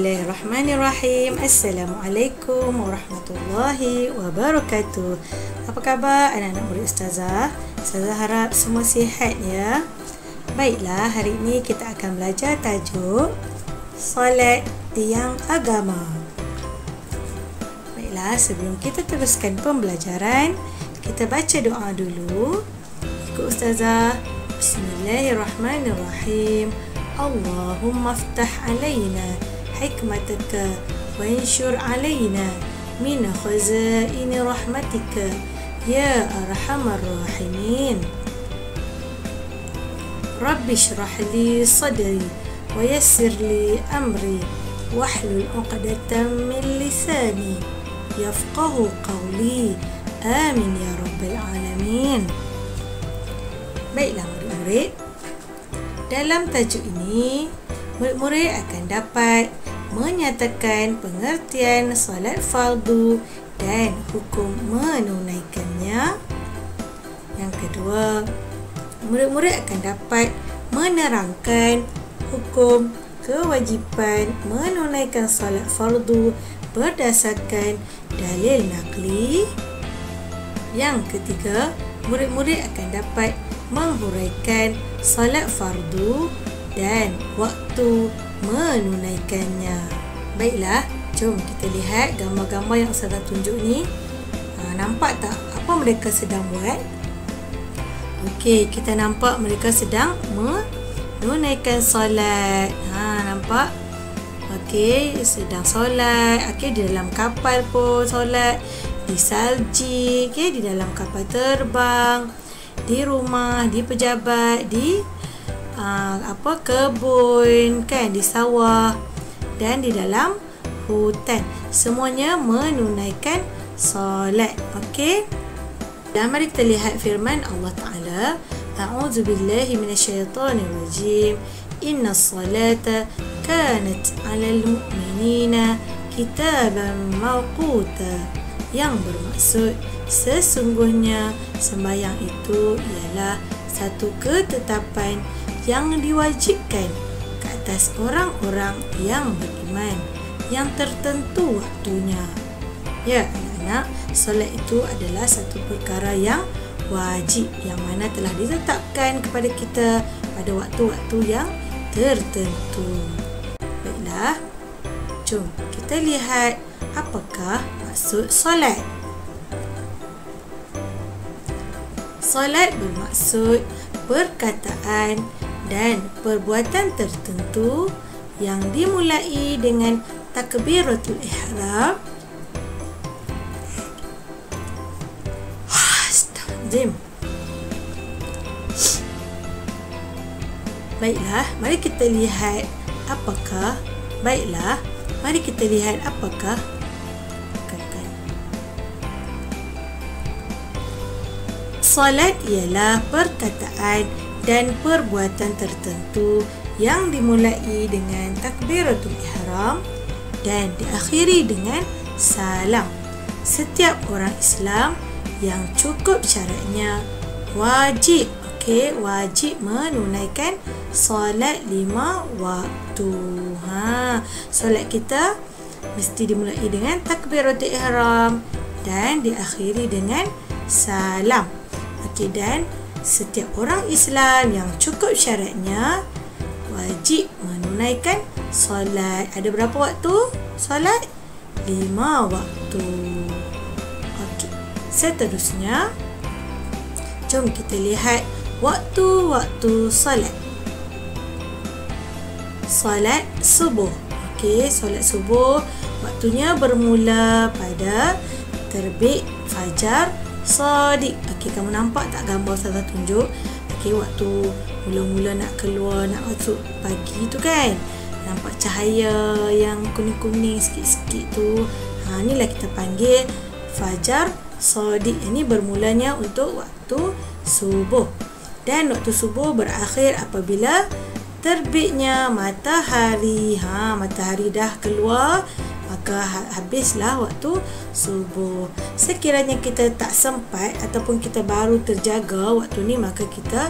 Bismillahirrahmanirrahim. Assalamualaikum warahmatullahi wabarakatuh. Apa khabar anak-anak murid Ustazah? Ustazah harap semua sihat ya. Baiklah, hari ini kita akan belajar tajuk Solat Tiang Agama. Baiklah, sebelum kita teruskan pembelajaran, kita baca doa dulu. Ikut Ustazah. Bismillahirrahmanirrahim. Allahumma aftah alaina hikmataka wa anshur alaina min khazaini rahmatika ya arhamar rahimin. Rabbi shrah li sadri wa yassir li amri wahlul 'uqdatam min lisani yafqahu qawli. Amin ya rabbal alamin. Baiklah murid-murid, dalam tajuk ini murid-murid akan dapat menyatakan pengertian solat fardu dan hukum menunaikannya. Yang kedua, murid-murid akan dapat menerangkan hukum kewajipan menunaikan solat fardu berdasarkan dalil naqli. Yang ketiga, murid-murid akan dapat menghuraikan solat fardu dan waktu menunaikannya. Baiklah, jom kita lihat gambar-gambar yang saya tunjuk ni. Nampak tak apa mereka sedang buat? Okey, kita nampak mereka sedang menunaikan solat. Nampak? Okey, sedang solat. Okey, di dalam kapal pun solat, di salji, okey, di dalam kapal terbang, di rumah, di pejabat, di kebun kan, di sawah dan di dalam hutan. Semuanya menunaikan solat. Okey. Dan mari kita lihat firman Allah Taala, A'udzubillahi minasyaitonirrajim. Innas salata kanat 'alal mu'minina kitaban mawquta. Yang bermaksud sesungguhnya sembahyang itu ialah satu ketetapan yang diwajibkan ke atas orang-orang yang beriman, yang tertentu waktunya. Ya anak-anak, solat itu adalah satu perkara yang wajib, yang mana telah ditetapkan kepada kita pada waktu-waktu yang tertentu. Baiklah, jom kita lihat apakah maksud solat. Solat bermaksud perkataan dan perbuatan tertentu yang dimulai dengan takbiratul ihram. Astagfirullahaladzim. Baiklah, mari kita lihat apakah solat ialah perkataan dan perbuatan tertentu yang dimulai dengan takbiratul ihram dan diakhiri dengan salam. Setiap orang Islam yang cukup syaratnya wajib menunaikan solat 5 waktu. Solat kita mesti dimulai dengan takbiratul ihram dan diakhiri dengan salam. Dan setiap orang Islam yang cukup syaratnya wajib menunaikan solat. Ada berapa waktu solat? 5 waktu. Okey. Seterusnya, jom kita lihat waktu-waktu solat. Solat subuh. Okey, solat subuh waktunya bermula pada terbit fajar Shadiq. Okey, kamu nampak tak gambar saya tunjuk? Okey, waktu mula-mula nak keluar, nak masuk pagi tu kan, nampak cahaya yang kuning-kuning sikit-sikit tu. Inilah kita panggil fajar Shadiq. Ini bermulanya untuk waktu subuh. Dan waktu subuh berakhir apabila terbitnya matahari. Matahari dah keluar, maka habislah waktu subuh. Sekiranya kita tak sempat ataupun kita baru terjaga waktu ni, maka kita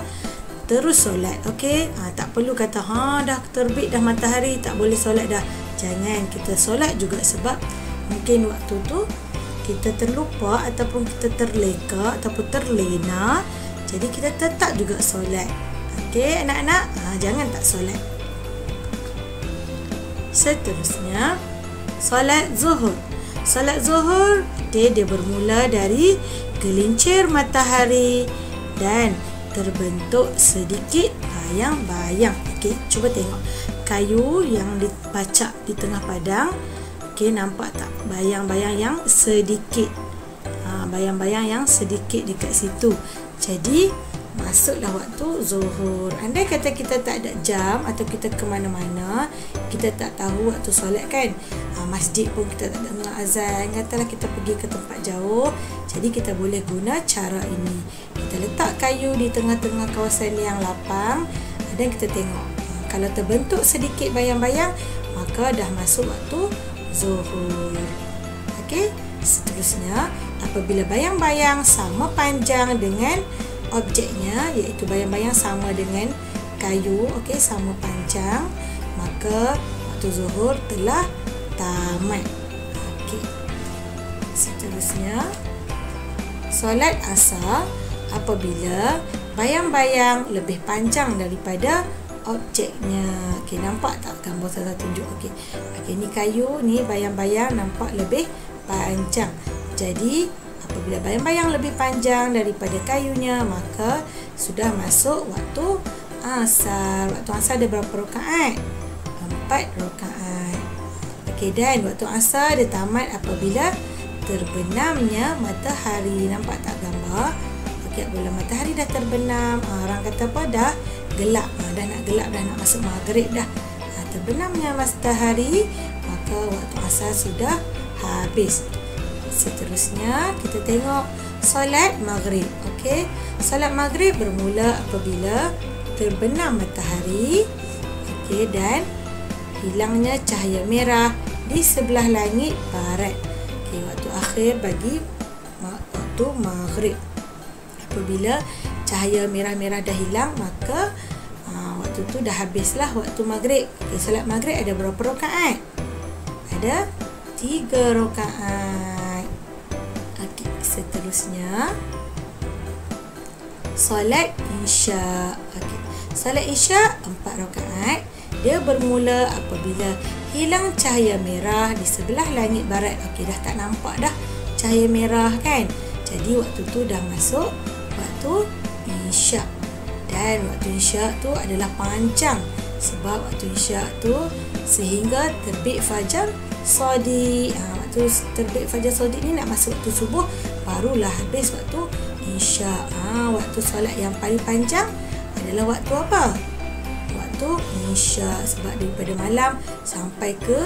terus solat. Okey, tak perlu kata dah terbit dah matahari tak boleh solat dah. jangan kita solat juga, sebab mungkin waktu tu kita terlupa ataupun kita terleka ataupun terlena, jadi kita tetap juga solat. Okey anak-anak, jangan tak solat. Seterusnya, solat zuhur. Solat zuhur, dia bermula dari gelincir matahari dan terbentuk sedikit bayang-bayang. Okey, cuba tengok kayu yang dipacak di tengah padang. Okey, nampak tak bayang-bayang yang sedikit? Bayang-bayang yang sedikit dekat situ. Jadi masuklah waktu zuhur. Andai kata kita tak ada jam atau kita ke mana-mana, kita tak tahu waktu solat kan, masjid pun kita tak dengar azan, katalah kita pergi ke tempat jauh, jadi kita boleh guna cara ini. Kita letak kayu di tengah-tengah kawasan yang lapang dan kita tengok, kalau terbentuk sedikit bayang-bayang, maka dah masuk waktu zuhur. Okey, seterusnya, apabila bayang-bayang sama panjang dengan objeknya, iaitu bayang-bayang sama dengan kayu, okey, sama panjang, maka waktu zuhur telah tamat. Okey. Seterusnya, solat asar, apabila bayang-bayang lebih panjang daripada objeknya. Okey, nampak tak gambar saya tunjuk? Okey. Okey, ni kayu, ni bayang-bayang nampak lebih panjang. Jadi apabila bayang-bayang lebih panjang daripada kayunya, maka sudah masuk waktu asar. Waktu asar ada berapa rakaat? 4 rakaat. Okey, dan waktu asar dia tamat apabila terbenamnya matahari. Nampak tak gambar? Okey, apabila matahari dah terbenam, orang kata apa? Dah gelap. Dah nak gelap, dah nak masuk maghrib dah. Terbenamnya matahari, maka waktu asar sudah habis. Seterusnya, kita tengok solat maghrib. Okey, solat maghrib bermula apabila terbenam matahari, okey, dan hilangnya cahaya merah di sebelah langit barat. Okey, waktu akhir bagi waktu maghrib. Apabila cahaya merah-merah dah hilang, maka waktu tu dah habislah waktu maghrib. Okey, solat maghrib ada berapa rakaat? Ada 3 rakaat. Seterusnya, solat isya. Okey, solat isya 4 rakaat. Dia bermula apabila hilang cahaya merah di sebelah langit barat. Okey, dah tak nampak dah cahaya merah kan? Jadi waktu tu dah masuk waktu isya. Dan waktu isya tu adalah panjang, sebab waktu isya tu sehingga terbit fajar shadiq. Waktu terbit fajar shadiq ni nak masuk waktu subuh, barulah habis waktu isya. Waktu solat yang paling panjang adalah waktu apa? Waktu isya, sebab daripada malam sampai ke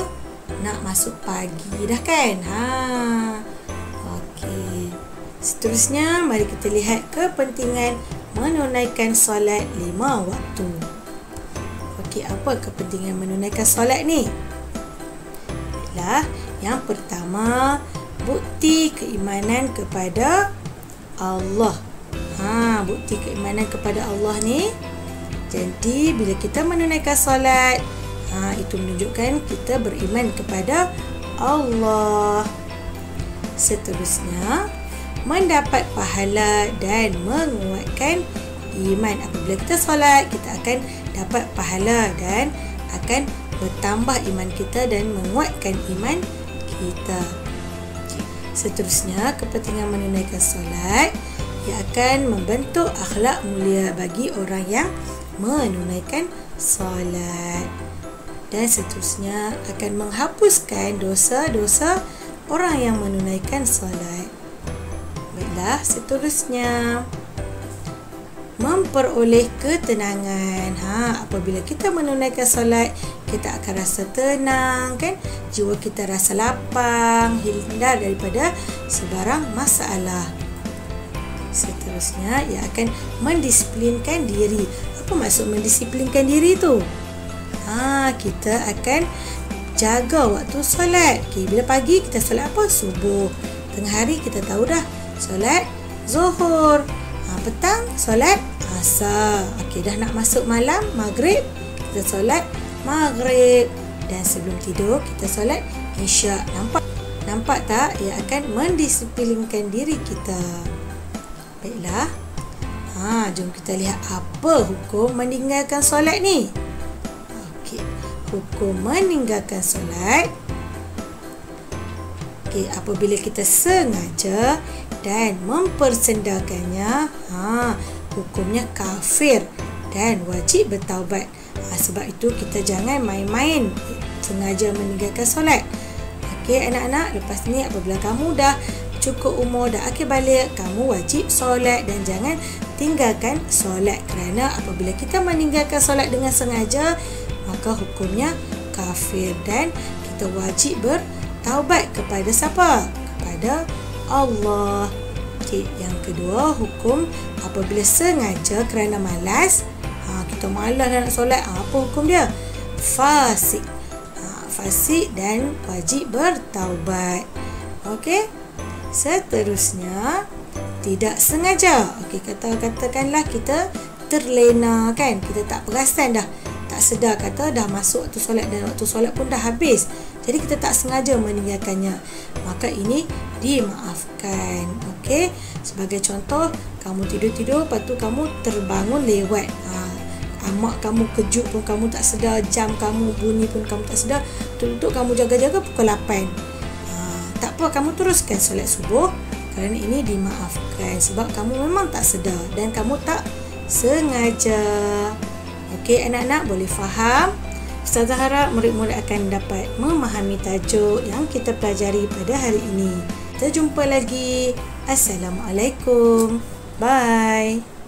nak masuk pagi dah kan. Okey. Seterusnya, mari kita lihat kepentingan menunaikan solat 5 waktu. Okey, apa kepentingan menunaikan solat ni? Baiklah, yang pertama, bukti keimanan kepada Allah. Bukti keimanan kepada Allah ni. Jadi bila kita menunaikan solat, itu menunjukkan kita beriman kepada Allah. Seterusnya, mendapat pahala dan menguatkan iman. Apabila kita solat, kita akan dapat pahala dan akan bertambah iman kita dan menguatkan iman kita. Seterusnya, kepentingan menunaikan solat, ia akan membentuk akhlak mulia bagi orang yang menunaikan solat. Dan seterusnya, akan menghapuskan dosa-dosa orang yang menunaikan solat. Baiklah, seterusnya, memperoleh ketenangan. Apabila kita menunaikan solat, kita akan rasa tenang kan? Jiwa kita rasa lapang, hindar daripada sebarang masalah. Seterusnya, ia akan mendisiplinkan diri. Apa maksud mendisiplinkan diri tu? Kita akan jaga waktu solat. Bila pagi kita solat apa? Subuh. Tengah hari kita tahu dah solat zuhur. Petang solat asar. Dah nak masuk malam maghrib, kita solat maghrib. Dan sebelum tidur kita solat Isyak. Nampak tak? Ia akan mendisiplinkan diri kita. Baiklah. Jom kita lihat apa hukum meninggalkan solat ni. Okey, hukum meninggalkan solat. Okey, apabila kita sengaja dan mempersendakannya, hukumnya kafir dan wajib bertaubat. Sebab itu kita jangan main-main sengaja meninggalkan solat. Okey anak-anak, lepas ni apabila kamu dah cukup umur, dah akil balik, kamu wajib solat dan jangan tinggalkan solat. Kerana apabila kita meninggalkan solat dengan sengaja, maka hukumnya kafir dan kita wajib bertaubat kepada siapa? Kepada Allah. Okey, yang kedua, hukum apabila sengaja kerana malas, kita malas nak solat, apa hukum dia? Fasik. Fasik dan wajib bertaubat. Okey. Seterusnya, tidak sengaja. Okey, katakanlah kita terlena kan, kita tak perasan dah, tak sedar kata dah masuk waktu solat dan waktu solat pun dah habis. Jadi kita tak sengaja meninggalkannya. Maka ini dimaafkan. Okey. Sebagai contoh, kamu tidur-tidur, lepas tu kamu terbangun lewat. Mak kamu kejut pun kamu tak sedar, jam kamu bunyi pun kamu tak sedar, duduk kamu jaga-jaga pukul 8. Tak apa, kamu teruskan solat subuh kerana ini dimaafkan sebab kamu memang tak sedar dan kamu tak sengaja. Okey anak-anak, boleh faham? Ustazah harap murid-murid akan dapat memahami tajuk yang kita pelajari pada hari ini. Kita jumpa lagi. Assalamualaikum. Bye.